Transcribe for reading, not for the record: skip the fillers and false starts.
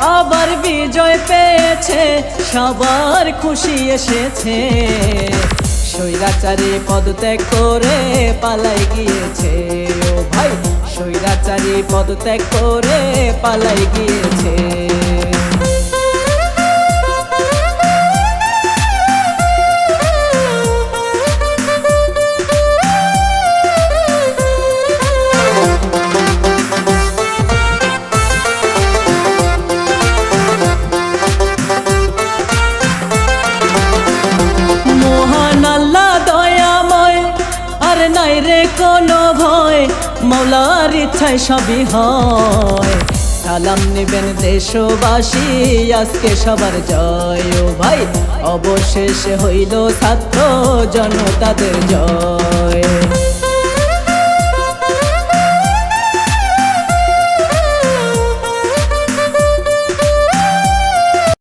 আবার বিজয় পেয়েছে, সবার খুশি এসেছে। স্বৈরাচারী পদত্যাগ করে পালাই গিয়েছে, ও ভাই স্বৈরাচারী পদত্যাগ করে পালাই গিয়েছে। নাই রে কোনো ভয়, মৌলার ইচ্ছায় সবই হয়। সালাম নিবেন দেশবাসী, আজকে সবার জয়। ও ভাই অবশেষে হইল ছাত্র জনতাদের জয়।